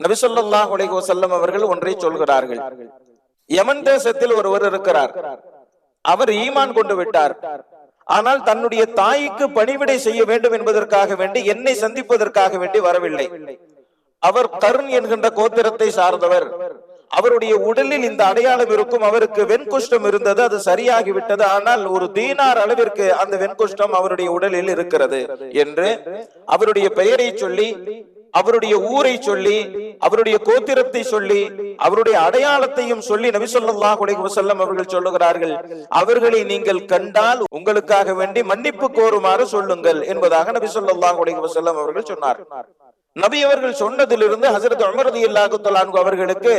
நபி ஸல்லல்லாஹு அலைஹி வஸல்லம் அவர்கள் ஒன்றை சொல்கிறார்கள். யமன் தேசத்தில் ஒருவர் இருக்கிறார். அவர் ஈமான் கொண்டு விட்டார். ஆனால் தன்னுடைய தாய்க்கு பணிவிடை செய்ய வேண்டும் என்பதற்காக வேண்டி, என்னை சந்திப்பதற்காக வேண்டி வரவில்லை. அவர் கர்ன் என்கின்ற கோத்திரத்தை சார்ந்தவர். அவருடைய உடலில் இந்த அடையாளம் இருக்கும். அவருக்கு வெண்குஷ்டம் இருந்தது, அது சரியாகி விட்டது. ஆனால் ஒரு தீனார் அளவிற்கு அந்த வெண்குஷ்டம் அவருடைய உடலில் இருக்கிறது என்று அவருடைய பெயரை சொல்லி, அவருடைய ஊரை சொல்லி, அவருடைய கோத்திரத்தை சொல்லி, அவருடைய அடையாளத்தையும் சொல்லி நபி ஸல்லல்லாஹு அலைஹி வஸல்லம் அவர்கள் சொல்லுகிறார்கள், அவர்களை நீங்கள் கண்டால் உங்களுக்காக வேண்டி மன்னிப்பு கோருமாறு சொல்லுங்கள் என்பதாக நபி ஸல்லல்லாஹு அலைஹி வஸல்லம் அவர்கள் சொன்னார். நபி அவர்கள் சொன்னதிலிருந்து ஹஜ்ரத் உமர் ரலியல்லாஹு தஆலா அன்ஹு அவர்களுக்கு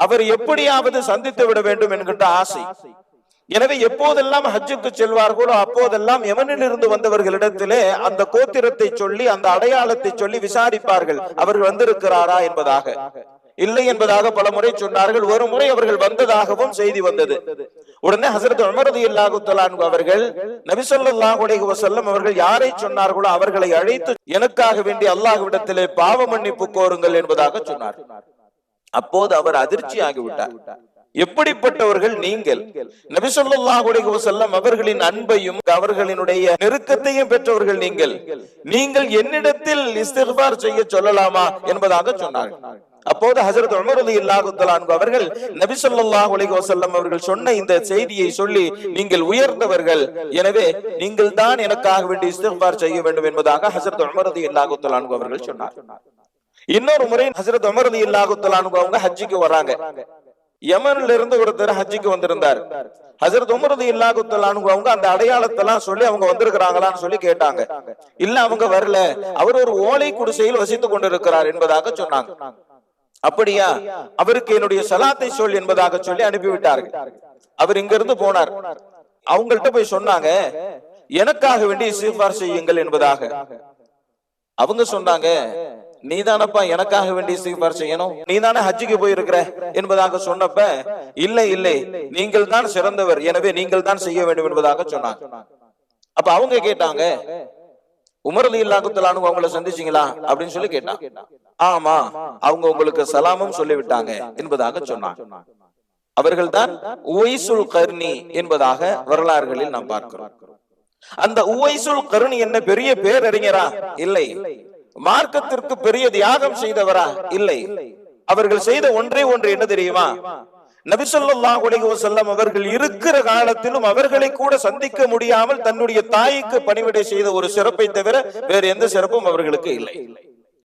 அவர் எப்படியாவது சந்தித்து விட வேண்டும் என்கின்ற ஆசை. எனவே எப்போதெல்லாம் ஹஜ்ஜுக்கு செல்வார்களோ அப்போதெல்லாம் யமனில் இருந்து வந்தவர்களிடத்திலே அந்த கோத்திரத்தை சொல்லி, அந்த அடையாளத்தை சொல்லி விசாரிப்பார்கள், அவர்கள் வந்திருக்கிறாரா என்பதாக. இல்லை என்பதாக பல முறை சொன்னார்கள். ஒரு முறை அவர்கள் வந்ததாகவும் செய்தி வந்தது. உடனே ஹஜ்ரத் உமர் ரலியல்லாஹு தஆலா அன்ஹு அவர்கள் நபி ஸல்லல்லாஹு அலைஹி வஸல்லம் அவர்கள் யாரை சொன்னார்களோ அவர்களை அழைத்து எனக்காக வேண்டி அல்லாஹ்விடத்திலே பாவ மன்னிப்பு கோருங்கள் என்பதாக சொன்னார். அப்போது அவர் அதிர்ச்சி ஆகிவிட்டார். எப்படிப்பட்டவர்கள் நீங்கள்? நபி ஸல்லல்லாஹு அலைஹி வஸல்லம் அவர்களின் அன்பையும் அவர்களினுடைய நெருக்கத்தையும் பெற்றவர்கள் நீங்கள். நீங்கள் என்னிடத்தில் இஸ்திக்பார் செய்ய சொல்லலாமா என்பதாக சொன்னார்கள். அப்போது ஹஜ்ரத் உமர் ரலியல்லாஹு தஆலா அன்ஹு அவர்கள் நபி ஸல்லல்லாஹு அலைஹி வஸல்லம் அவர்கள் சொன்ன இந்த செய்தியை சொல்லி, நீங்கள் உயர்ந்தவர்கள், எனவே நீங்கள் தான் எனக்காக வேண்டி இஸ்திக்பார் செய்ய வேண்டும் என்பதாக ஹஜ்ரத் உமர் ரலியல்லாஹு தஆலா அன்ஹு அவர்கள் சொன்னார். இன்னொரு முறை ஹஜ்ரத் உமர் ரலியல்லாஹு தஆலா அன்ஹு அவங்க ஹஜ்ஜுக்கு வராங்க. யமன்ல இருந்து ஒருத்தர் ஹஜ்ஜுக்கு வந்திருந்தார். ஹஜ்ரத் உமர் ரலியல்லாஹு தஆலா அன்ஹு அவங்க அந்த அடையாளத்தை எல்லாம் சொல்லி அவங்க வந்திருக்கிறாங்களான்னு சொல்லி கேட்டாங்க. இல்ல, அவங்க வரல, அவர் ஒரு ஓலை குடிசையில் வசித்துக் கொண்டிருக்கிறார் என்பதாக சொன்னாங்க. அப்படியா, அவருக்கு என்னுடைய சலாத்தை சொல் என்பதாக சொல்லி அனுப்பிவிட்டார்கள். அவர் இங்க இருந்து போனார். அவங்கள்ட்ட போய் சொன்னாங்க, எனக்காக வேண்டி இஸ்திக்பார் செய்யுங்கள் என்பதாக. அவங்க சொன்னாங்க, நீதானப்பா எனக்காக வேண்டி இஸ்திக்பார் செய்யணும், நீதானே ஹஜ்ஜுக்கு போயிருக்கிற என்பதாக சொன்னப்ப, இல்லை இல்லை, நீங்கள் தான் சிறந்தவர், எனவே நீங்கள் தான் செய்ய வேண்டும் என்பதாக சொன்னாங்க. அப்ப அவங்க கேட்டாங்க, உமர் ரலியல்லாஹு தஆலா அன்ஹு அவங்களை சந்திச்சீங்களா அப்படின்னு சொல்லி கேட்டாங்க. ஆமா, அவங்க உங்களுக்கு சலாமும் சொல்லிவிட்டாங்க என்பதாக சொன்னாங்க. அவர்கள் தான் உவைசுல் கர்னி என்பதாக வரலாறுகளில் நாம் பார்க்கிறோம். அந்த உவைசுல் கர்னி என்ன பெரிய பேரறிஞரா? இல்லை. மார்க்கத்திற்கு பெரிய தியாகம் செய்தவரா? இல்லை. அவர்கள் செய்த ஒன்றே ஒன்று என்ன தெரியுமா? நபி ஸல்லல்லாஹு அலைஹி வஸல்லம் அவர்கள் இருக்கிற காலத்திலும் அவர்களை கூட சந்திக்க முடியாமல் தன்னுடைய தாய்க்கு பணிவிடை செய்த ஒரு சிறப்பை தவிர வேறு எந்த சிறப்பும் அவர்களுக்கு இல்லை.